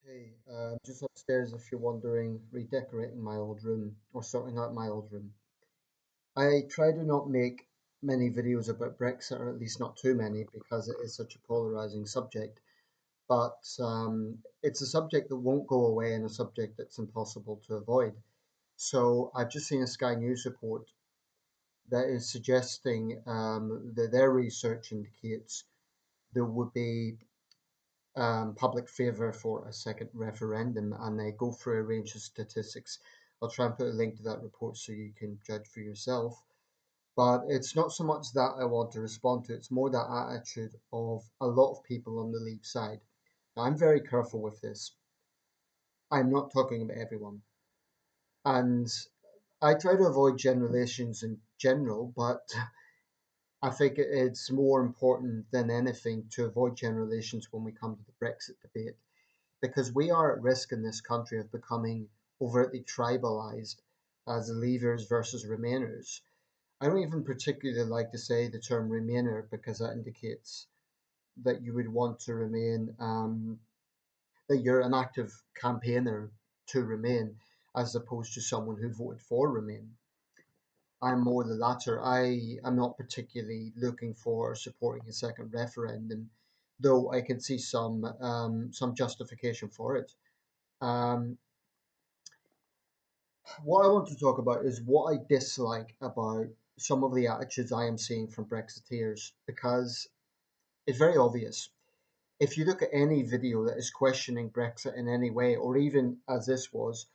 Hey, just upstairs if you're wondering, redecorating my old room or sorting out my old room. I try to not make many videos about Brexit, or at least not too many, because it is such a polarizing subject. But it's a subject that won't go away and a subject that's impossible to avoid. So I've just seen a Sky News report that is suggesting that their research indicates there would be public favour for a second referendum, and they go through a range of statistics. I'll try and put a link to that report so you can judge for yourself. But it's not so much that I want to respond to, it's more that attitude of a lot of people on the Leave side. Now, I'm very careful with this. I'm not talking about everyone. And I try to avoid generalizations in general, but I think it's more important than anything to avoid generalizations when we come to the Brexit debate, because we are at risk in this country of becoming overtly tribalized as Leavers versus Remainers. I don't even particularly like to say the term Remainer because that indicates that you would want to remain, that you're an active campaigner to remain, as opposed to someone who voted for Remain. I'm more the latter. I am not particularly looking for supporting a second referendum, though I can see some justification for it. Um, what I want to talk about is what I dislike about some of the attitudes I am seeing from Brexiteers, because it's very obvious. If you look at any video that is questioning Brexit in any way, or even as this was,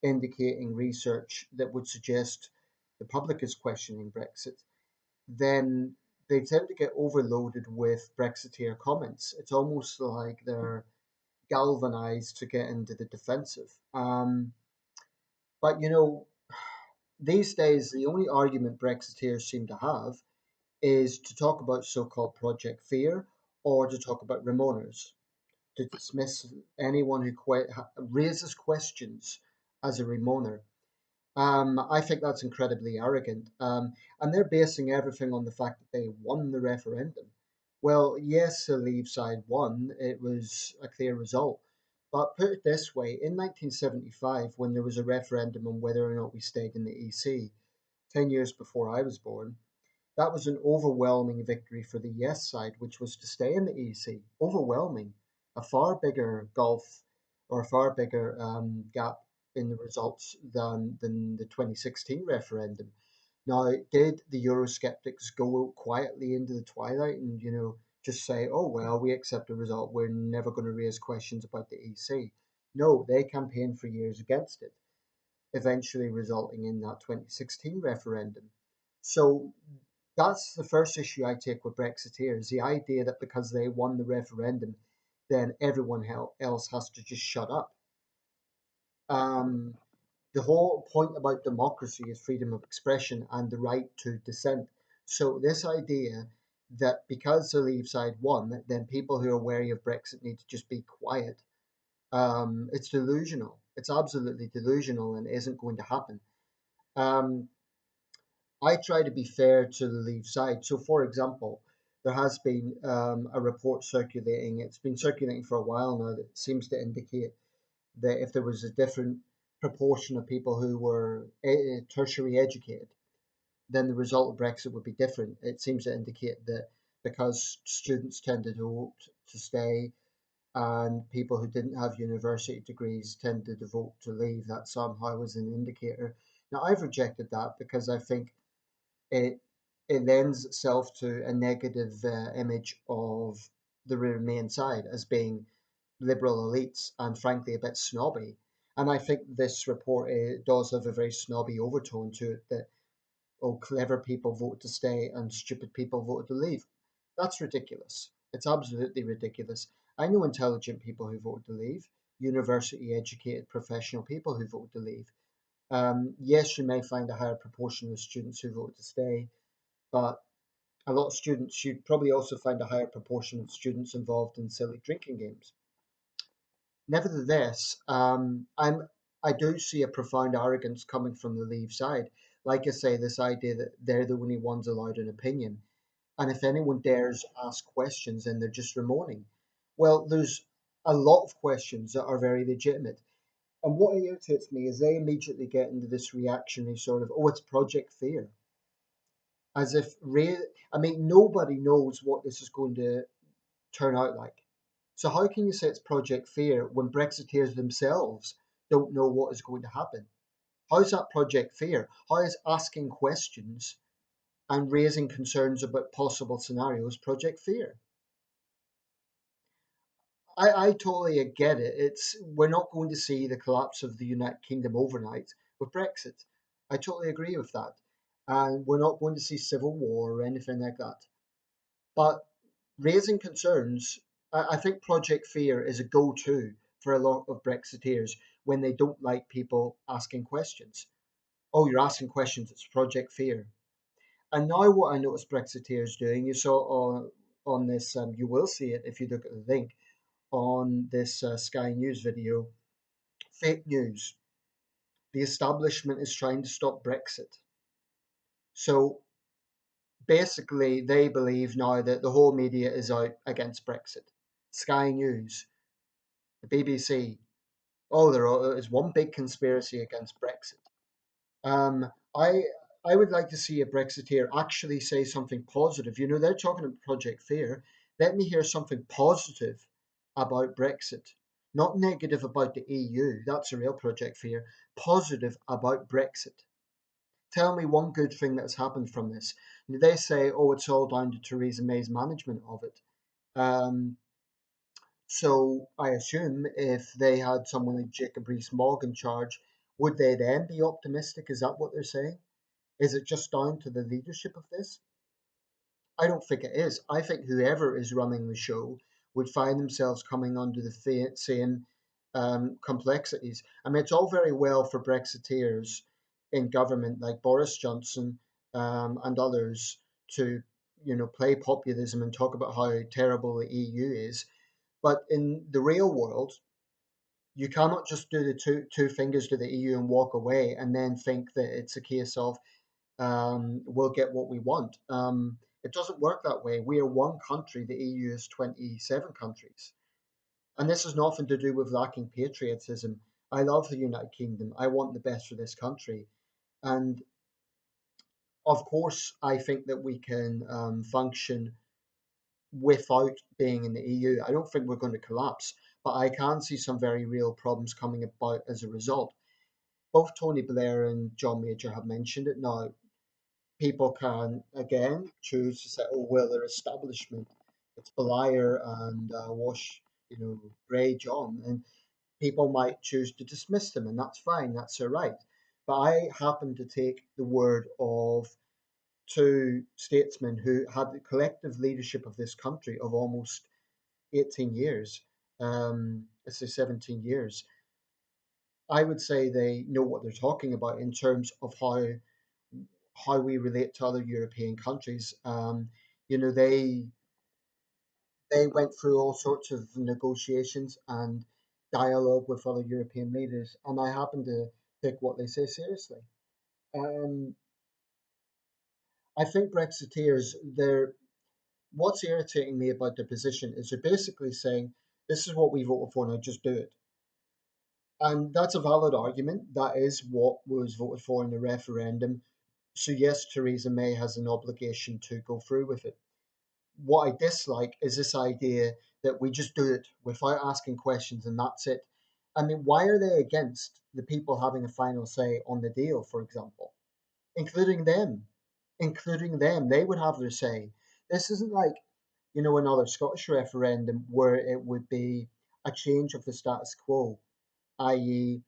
indicating research that would suggest the public is questioning Brexit, then they tend to get overloaded with Brexiteer comments. It's almost like they're galvanized to get into the defensive. But these days, the only argument Brexiteers seem to have is to talk about so called Project Fear or to talk about Remoaners, to dismiss anyone who raises questions as a Remoaner. I think that's incredibly arrogant. And they're basing everything on the fact that they won the referendum. Well, yes, the Leave side won. It was a clear result. But put it this way, in 1975, when there was a referendum on whether or not we stayed in the EC, 10 years before I was born, that was an overwhelming victory for the yes side, which was to stay in the EC. Overwhelming. A far bigger gulf or a far bigger gap in the results than the 2016 referendum. Now, did the Eurosceptics go quietly into the twilight and, just say, oh, well, we accept the result. We're never going to raise questions about the EC? No, they campaigned for years against it, eventually resulting in that 2016 referendum. So that's the first issue I take with Brexiteers, the idea that because they won the referendum, then everyone else has to just shut up. Um, the whole point about democracy is freedom of expression and the right to dissent. So this idea that because the Leave side won, then people who are wary of Brexit need to just be quiet. It's delusional. It's absolutely delusional and isn't going to happen. Um, I try to be fair to the Leave side. So, for example, there has been a report circulating. It's been circulating for a while now that seems to indicate that if there was a different proportion of people who were tertiary educated, then the result of Brexit would be different. It seems to indicate that because students tended to vote to stay and people who didn't have university degrees tended to vote to leave, that somehow was an indicator. Now, I've rejected that because I think it it lends itself to a negative image of the Remain side as being liberal elites and frankly a bit snobby. And I think this report does have a very snobby overtone to it that, oh, clever people vote to stay and stupid people vote to leave. That's ridiculous. It's absolutely ridiculous. I know intelligent people who vote to leave, university educated professional people who vote to leave. Yes, you may find a higher proportion of students who vote to stay, but a lot of students, you'd probably also find a higher proportion of students involved in silly drinking games. Nevertheless, I do see a profound arrogance coming from the Leave side. Like I say, this idea that they're the only ones allowed an opinion, and if anyone dares ask questions, then they're just remoaning. Well, there's a lot of questions that are very legitimate. And what irritates me is they immediately get into this reactionary sort of, oh, it's Project Fear, as if I mean, nobody knows what this is going to turn out like. So how can you say it's Project Fear when Brexiteers themselves don't know what is going to happen? How is that Project Fear? How is asking questions and raising concerns about possible scenarios Project Fear? I totally get it. It's we're not going to see the collapse of the United Kingdom overnight with Brexit. I totally agree with that. And we're not going to see civil war or anything like that. But raising concerns, I think Project Fear is a go-to for a lot of Brexiteers when they don't like people asking questions. Oh, you're asking questions, it's Project Fear. And now what I notice Brexiteers doing, you saw on this, you will see it if you look at the link, on this Sky News video, fake news. The establishment is trying to stop Brexit. So basically, they believe now that the whole media is out against Brexit. Sky News, the BBC, oh, it's one big conspiracy against Brexit. Um, I I would like to see a Brexiteer actually say something positive. You know, they're talking about Project Fear. Let me hear something positive about Brexit, not negative about the EU. That's a real Project Fear. Positive about Brexit. Tell me one good thing that's happened from this. They say, oh, it's all down to Theresa May's management of it. Um, so I assume if they had someone like Jacob Rees-Mogg in charge, would they then be optimistic? Is that what they're saying? Is it just down to the leadership of this? I don't think it is. I think whoever is running the show would find themselves coming under the same complexities. I mean, it's all very well for Brexiteers in government like Boris Johnson and others to, play populism and talk about how terrible the EU is. But in the real world, you cannot just do the two fingers to the EU and walk away and then think that it's a case of we'll get what we want. It doesn't work that way. We are one country, the EU is 27 countries. And this has nothing to do with lacking patriotism. I love the United Kingdom. I want the best for this country. And of course, I think that we can function without being in the EU. I don't think we're going to collapse, but I can see some very real problems coming about as a result. Both Tony Blair and John Major have mentioned it now. People can again choose to say, "Oh well, their establishment, it's Blair and Wash, Grey John," and people might choose to dismiss them, and that's fine, that's their right. But I happen to take the word of two statesmen who had the collective leadership of this country of almost 18 years, let's say 17 years. I would say they know what they're talking about in terms of how we relate to other European countries. They went through all sorts of negotiations and dialogue with other European leaders, and I happen to take what they say seriously. Um, I think Brexiteers, what's irritating me about their position is they're basically saying, "This is what we voted for, now just do it." And that's a valid argument. That is what was voted for in the referendum. So yes, Theresa May has an obligation to go through with it. What I dislike is this idea that we just do it without asking questions and that's it. I mean, why are they against the people having a final say on the deal, for example? Including them. Including them. They would have their say. This isn't like, another Scottish referendum where it would be a change of the status quo, i.e.,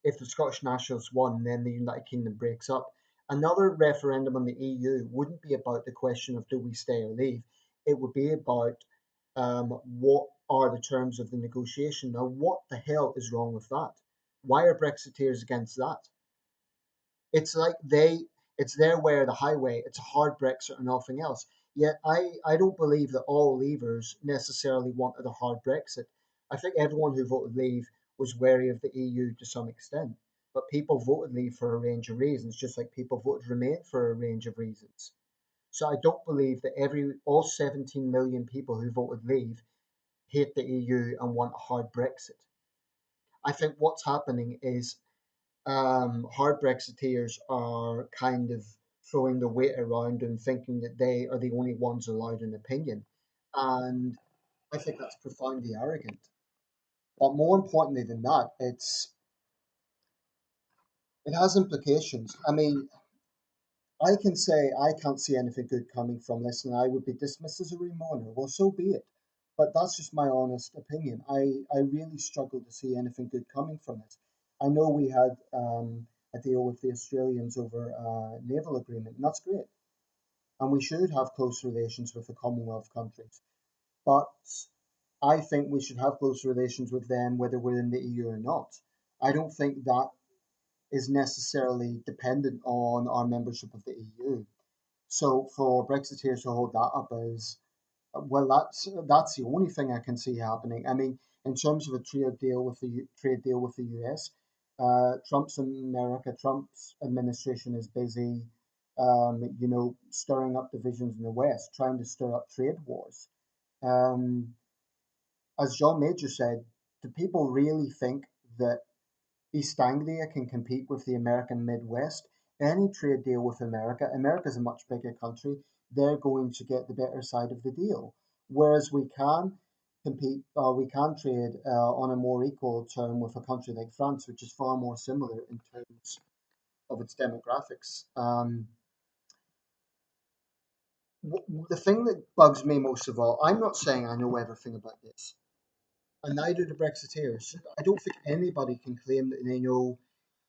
if the Scottish Nationals won, then the United Kingdom breaks up. Another referendum on the EU wouldn't be about the question of do we stay or leave. It would be about what are the terms of the negotiation. Now, what the hell is wrong with that? Why are Brexiteers against that? It's like it's their way or the highway. It's a hard Brexit or nothing else. Yet I don't believe that all leavers necessarily wanted a hard Brexit. I think everyone who voted leave was wary of the EU to some extent. But people voted leave for a range of reasons, just like people voted remain for a range of reasons. So I don't believe that all 17 million people who voted leave hate the EU and want a hard Brexit. I think what's happening is hard Brexiteers are kind of throwing the weight around and thinking that they are the only ones allowed an opinion. And I think that's profoundly arrogant. But more importantly than that, it has implications. I mean, I can say I can't see anything good coming from this, and I would be dismissed as a remoaner. Well, so be it. But that's just my honest opinion. I really struggle to see anything good coming from this. I know we had a deal with the Australians over a naval agreement, and that's great. And we should have close relations with the Commonwealth countries. But I think we should have close relations with them whether we're in the EU or not. I don't think that is necessarily dependent on our membership of the EU. So for Brexiteers to hold that up as well, that's the only thing I can see happening. I mean, in terms of a trade deal with the US, Trump's administration is busy, stirring up divisions in the West, trying to stir up trade wars. Um, as John Major said, do people really think that East Anglia can compete with the American Midwest? Any trade deal with America's a much bigger country, they're going to get the better side of the deal. Whereas we can trade on a more equal term with a country like France, which is far more similar in terms of its demographics. The thing that bugs me most of all, I'm not saying I know everything about this, and neither do Brexiteers. I don't think anybody can claim that they know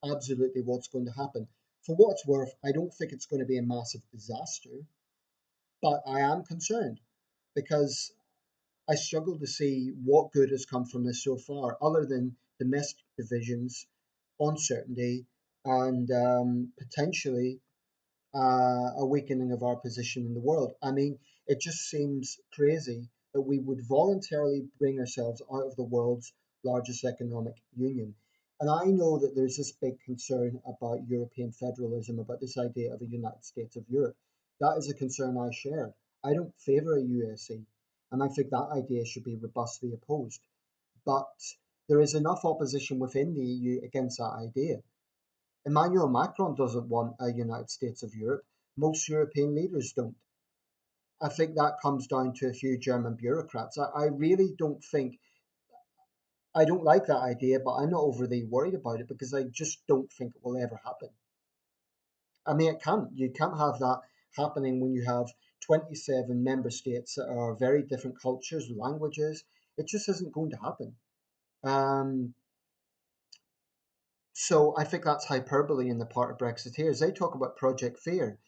absolutely what's going to happen. For what it's worth, I don't think it's going to be a massive disaster, but I am concerned because I struggle to see what good has come from this so far, other than domestic divisions, uncertainty, and potentially a weakening of our position in the world. I mean, it just seems crazy that we would voluntarily bring ourselves out of the world's largest economic union. And I know that there's this big concern about European federalism, about this idea of a United States of Europe. That is a concern I share. I don't favour a USE, and I think that idea should be robustly opposed. But there is enough opposition within the EU against that idea. Emmanuel Macron doesn't want a United States of Europe. Most European leaders don't. I think that comes down to a few German bureaucrats. I really don't think, I don't like that idea, but I'm not overly worried about it because I just don't think it will ever happen. I mean, it can't. You can't have that happening when you have 27 member states that are very different cultures, languages. It just isn't going to happen. Um, So I think that's hyperbole in the part of Brexiteers. They talk about Project Fear,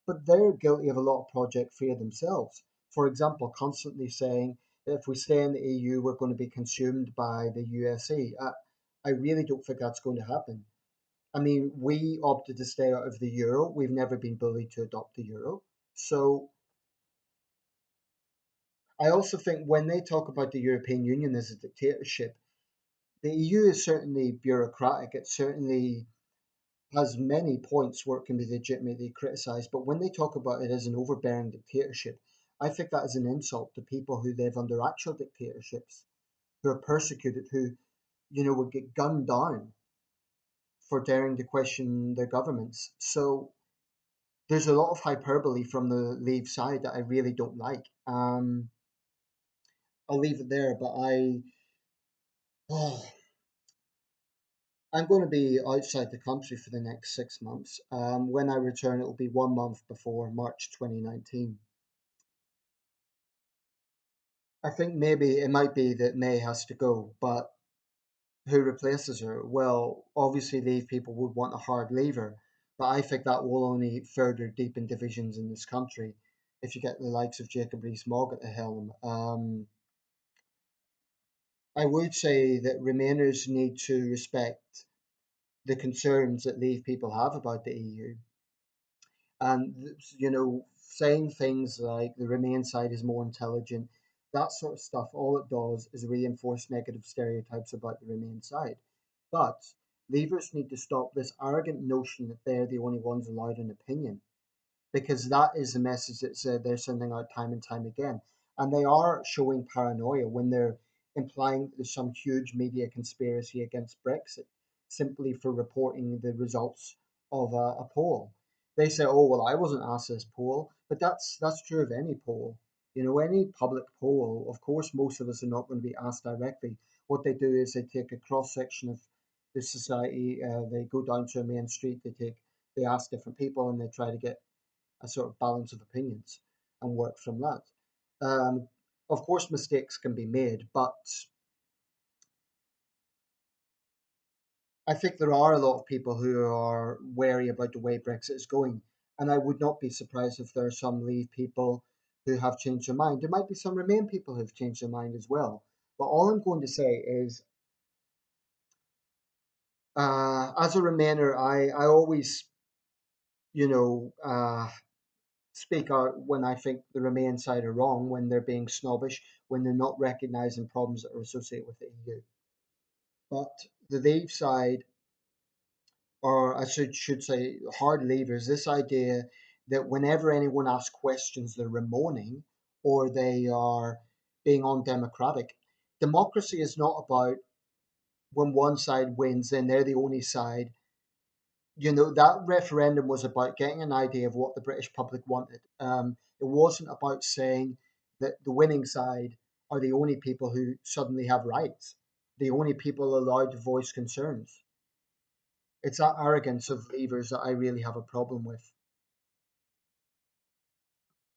but they're guilty of a lot of Project Fear themselves. For example, constantly saying that if we stay in the EU, we're going to be consumed by the USA. I really don't think that's going to happen. I mean, we opted to stay out of the euro. We've never been bullied to adopt the euro. So I also think when they talk about the European Union as a dictatorship, the EU is certainly bureaucratic. It's certainly has many points where it can be legitimately criticised, but when they talk about it as an overbearing dictatorship, I think that is an insult to people who live under actual dictatorships, who are persecuted, who, would get gunned down for daring to question their governments. So there's a lot of hyperbole from the Leave side that I really don't like. I'll leave it there, but oh, I'm going to be outside the country for the next 6 months. When I return, it will be 1 month before March 2019. I think maybe it might be that May has to go, but who replaces her? Well, obviously, Leave people would want a hard leaver, but I think that will only further deepen divisions in this country if you get the likes of Jacob Rees-Mogg at the helm. I would say that Remainers need to respect the concerns that Leave people have about the EU. And saying things like the Remain side is more intelligent, that sort of stuff, all it does is reinforce negative stereotypes about the Remain side. But Leavers need to stop this arrogant notion that they're the only ones allowed an opinion, because that is the message that they're sending out time and time again. And they are showing paranoia when they're implying that there's some huge media conspiracy against Brexit simply for reporting the results of a poll. They say, "Oh well, I wasn't asked this poll," but that's true of any poll. You know, any public poll. Of course, most of us are not going to be asked directly. What they do is they take a cross section of the society. They go down to a main street. They ask different people, and they try to get a sort of balance of opinions and work from that. Um, of course, mistakes can be made, but I think there are a lot of people who are wary about the way Brexit is going, and I would not be surprised if there are some Leave people who have changed their mind. There might be some Remain people who have changed their mind as well. But all I'm going to say is, as a Remainer, I always, you know, speak out when I think the Remain side are wrong, when they're being snobbish, when they're not recognising problems that are associated with the EU. But the Leave side, or I should say hard leavers, this idea that whenever anyone asks questions, they're remoaning or they are being undemocratic. Democracy is not about when one side wins, then they're the only side. You know, that referendum was about getting an idea of what the British public wanted. It wasn't about saying that the winning side are the only people who suddenly have rights, the only people allowed to voice concerns. It's that arrogance of leavers that I really have a problem with.